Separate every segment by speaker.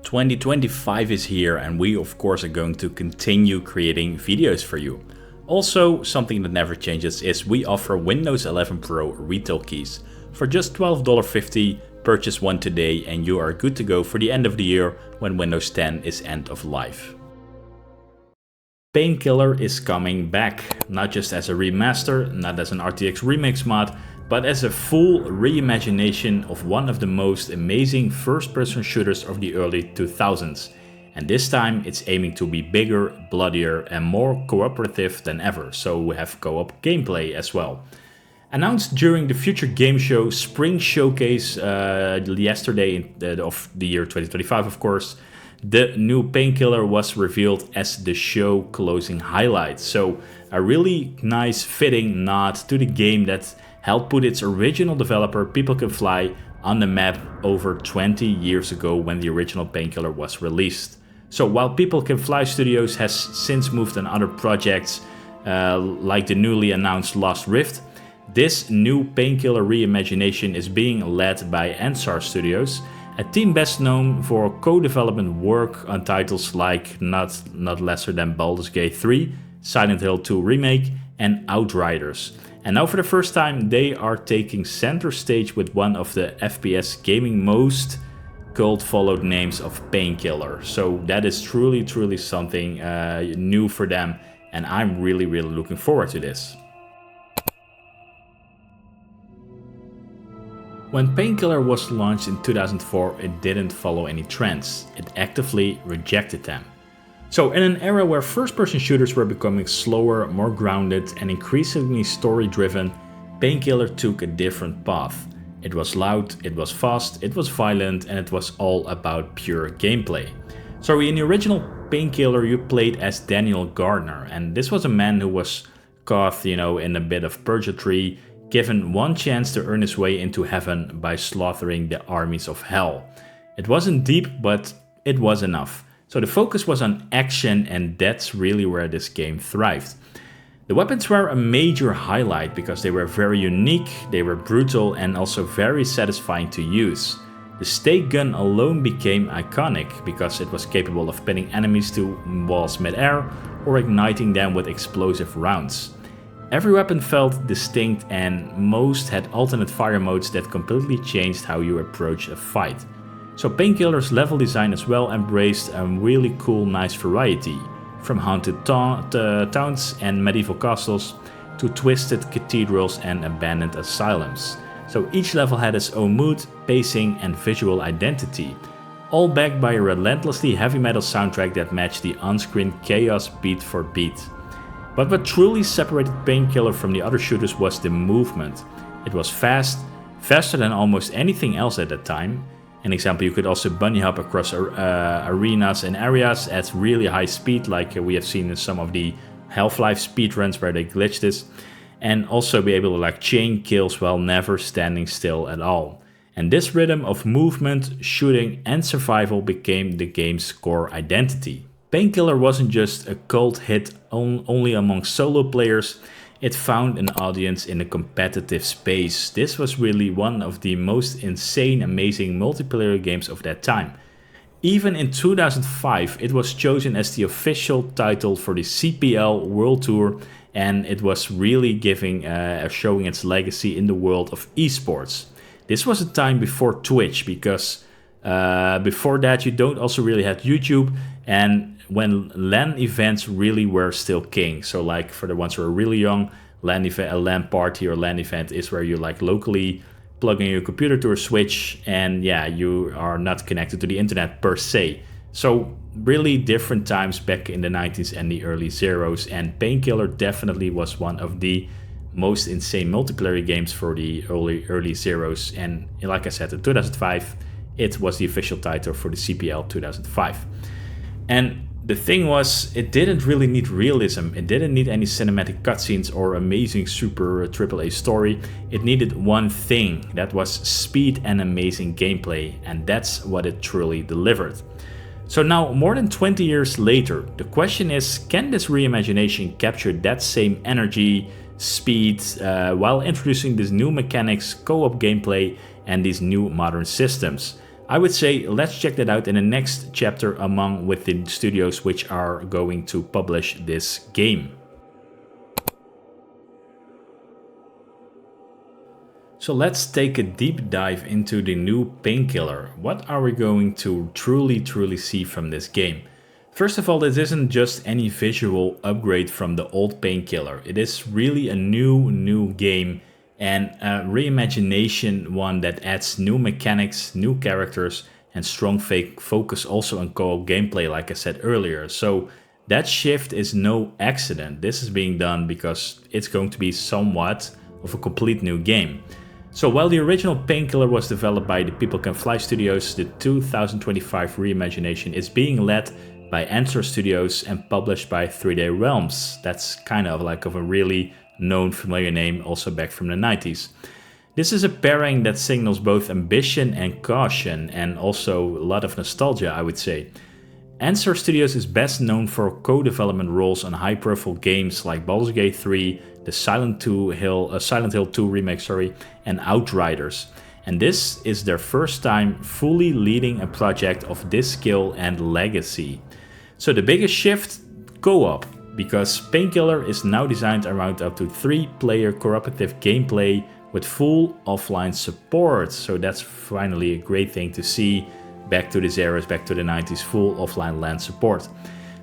Speaker 1: 2025 is here and we of course are going to continue creating videos for you. Also, something that never changes is we offer Windows 11 Pro retail keys. For just $12.50, purchase one today and you are good to go for the end of the year when Windows 10 is end of life. Painkiller is coming back, not just as a remaster, not as an RTX remix mod, but as a full reimagination of one of the most amazing first-person shooters of the early 2000s. And this time it's aiming to be bigger, bloodier and more cooperative than ever, so we have co-op gameplay as well. Announced during the Future Game Show Spring Showcase yesterday of the year 2025 of course, the new Painkiller was revealed as the show closing highlight. So a really nice fitting nod to the game that helped put its original developer People Can Fly on the map over 20 years ago when the original Painkiller was released. So while People Can Fly Studios has since moved on other projects like the newly announced Lost Rift, this new Painkiller reimagination is being led by Anshar Studios, a team best known for co-development work on titles like not lesser than Baldur's Gate 3, Silent Hill 2 Remake and Outriders. And now for the first time they are taking center stage with one of the FPS gaming most cult followed names of Painkiller. So that is truly something new for them and I'm really looking forward to this. When Painkiller was launched in 2004, it didn't follow any trends. It actively rejected them. So in an era where first-person shooters were becoming slower, more grounded and increasingly story-driven, Painkiller took a different path. It was loud, it was fast, it was violent and it was all about pure gameplay. So in the original Painkiller you played as Daniel Gardner, and this was a man who was caught, in a bit of purgatory, given one chance to earn his way into heaven by slaughtering the armies of hell. It wasn't deep, but it was enough. So the focus was on action and that's really where this game thrived. The weapons were a major highlight because they were very unique, they were brutal and also very satisfying to use. The stake gun alone became iconic because it was capable of pinning enemies to walls mid-air or igniting them with explosive rounds. Every weapon felt distinct and most had alternate fire modes that completely changed how you approach a fight. So Painkiller's level design as well embraced a really cool nice variety, from haunted towns and medieval castles to twisted cathedrals and abandoned asylums. So each level had its own mood, pacing and visual identity, all backed by a relentlessly heavy metal soundtrack that matched the on-screen chaos beat for beat. But what truly separated Painkiller from the other shooters was the movement. It was fast, faster than almost anything else at that time. An example, you could also bunny hop across arenas and areas at really high speed, like we have seen in some of the Half-Life speedruns where they glitch this, and also be able to chain kills while never standing still at all. And this rhythm of movement, shooting and survival became the game's core identity. Painkiller wasn't just a cult hit only among solo players, it found an audience in a competitive space. This was really one of the most insane, amazing multiplayer games of that time. Even in 2005, it was chosen as the official title for the CPL World Tour and it was really showing its legacy in the world of esports. This was a time before Twitch because before that you don't also really have YouTube and when LAN events really were still king. So for the ones who are really young, a LAN party or LAN event is where you locally plug in your computer to a switch and you are not connected to the internet per se. So really different times back in the 90s and the early zeros, and Painkiller definitely was one of the most insane multiplayer games for the early zeros, and like I said, in 2005 it was the official title for the CPL 2005. And the thing was, it didn't really need realism, it didn't need any cinematic cutscenes or amazing super AAA story. It needed one thing, that was speed and amazing gameplay, and that's what it truly delivered. So now, more than 20 years later, the question is, can this reimagination capture that same energy, speed, while introducing these new mechanics, co-op gameplay and these new modern systems? I would say let's check that out in the next chapter among with the studios which are going to publish this game. So let's take a deep dive into the new Painkiller. What are we going to truly see from this game? First of all, this isn't just any visual upgrade from the old Painkiller. It is really a new game and a reimagination one that adds new mechanics, new characters, and strong focus also on co-op gameplay, like I said earlier. So that shift is no accident. This is being done because it's going to be somewhat of a complete new game. So while the original Painkiller was developed by the People Can Fly Studios, the 2025 reimagination is being led by Anshar Studios and published by 3D Realms. That's kind of like a really known familiar name, also back from the 90s. This is a pairing that signals both ambition and caution, and also a lot of nostalgia, I would say. Anshar Studios is best known for co-development roles on high-profile games like Baldur's Gate 3, the Silent Hill 2 remake, and Outriders. And this is their first time fully leading a project of this skill and legacy. So the biggest shift? Co-op, because Painkiller is now designed around up to 3-player cooperative gameplay with full offline support. So that's finally a great thing to see. Back to these eras, back to the 90s, full offline LAN support.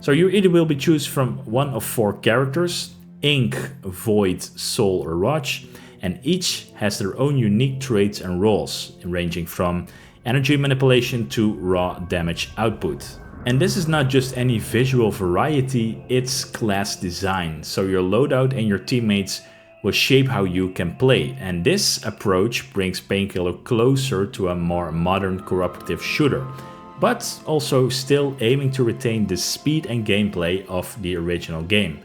Speaker 1: So you either will be choose from one of 4 characters, Ink, Void, Soul or Watch, and each has their own unique traits and roles, ranging from energy manipulation to raw damage output. And this is not just any visual variety, it's class design. So your loadout and your teammates will shape how you can play, and this approach brings Painkiller closer to a more modern cooperative shooter, but also still aiming to retain the speed and gameplay of the original game.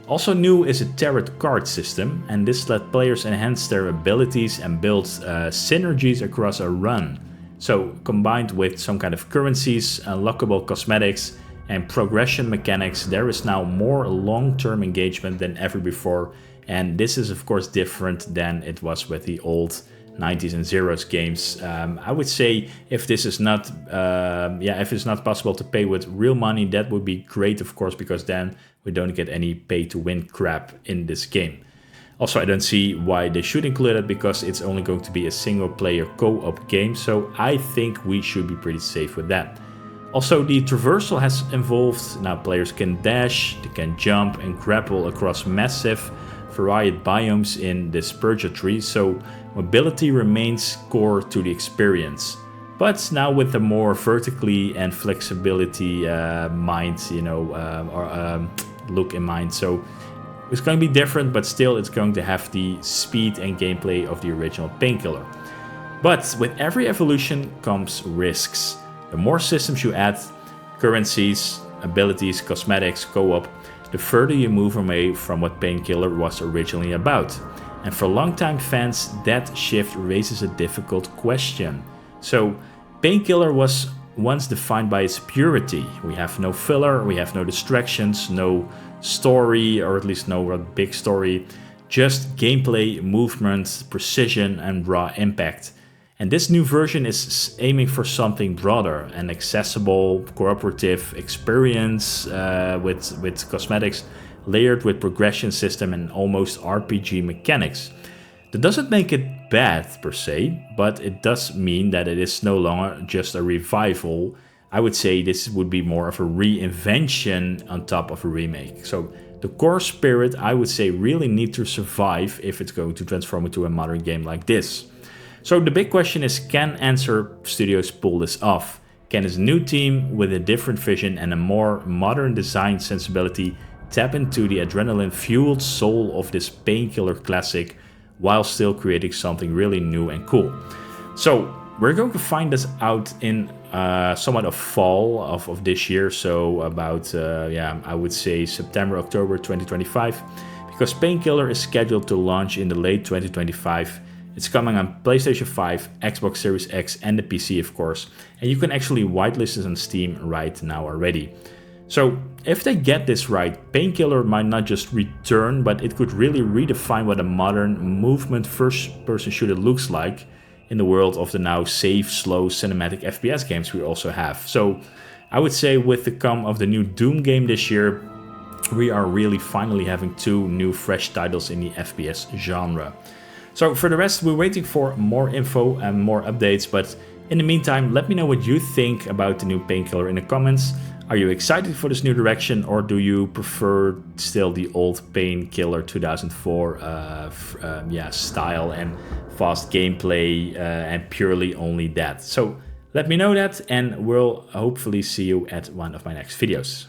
Speaker 1: Also new is a tarot card system, and this lets players enhance their abilities and build synergies across a run. So combined with some kind of currencies, unlockable cosmetics, and progression mechanics, there is now more long-term engagement than ever before. And this is of course different than it was with the old 90s and zeros games. I would say if this is not, if it's not possible to pay with real money, that would be great, of course, because then we don't get any pay-to-win crap in this game. Also, I don't see why they should include it because it's only going to be a single-player co-op game, so I think we should be pretty safe with that. Also, the traversal has evolved. Now players can dash, they can jump and grapple across massive varied biomes in this Purgatory, so mobility remains core to the experience. But now with the more vertically and flexibility look in mind. So it's going to be different, but still it's going to have the speed and gameplay of the original Painkiller. But with every evolution comes risks. The more systems you add, currencies, abilities, cosmetics, co-op, the further you move away from what Painkiller was originally about. And for longtime fans, that shift raises a difficult question. So, Painkiller was once defined by its purity. We have no filler, we have no distractions, no story, or at least no big story, just gameplay, movement, precision, and raw impact. And this new version is aiming for something broader, an accessible, cooperative experience with cosmetics layered with progression system and almost RPG mechanics. That doesn't make it bad per se, but it does mean that it is no longer just a revival. I would say this would be more of a reinvention on top of a remake. So the core spirit, I would say, really need to survive if it's going to transform into a modern game like this. So the big question is, can Anshar Studios pull this off? Can this new team with a different vision and a more modern design sensibility tap into the adrenaline-fueled soul of this Painkiller classic while still creating something really new and cool? So we're going to find this out in somewhat of fall of this year, so about, I would say September, October 2025, because Painkiller is scheduled to launch in the late 2025. It's coming on PlayStation 5, Xbox Series X and the PC, of course, and you can actually whitelist it on Steam right now already. So if they get this right, Painkiller might not just return, but it could really redefine what a modern movement first-person shooter looks like. in the world of the now safe, slow, cinematic FPS games we also have. So I would say with the come of the new Doom game this year, we are really finally having 2 new fresh titles in the FPS genre. So for the rest, we're waiting for more info and more updates, but in the meantime, let me know what you think about the new Painkiller in the comments. Are you excited for this new direction, or do you prefer still the old Painkiller 2004 style and fast gameplay and purely only that? So let me know that, and we'll hopefully see you at one of my next videos.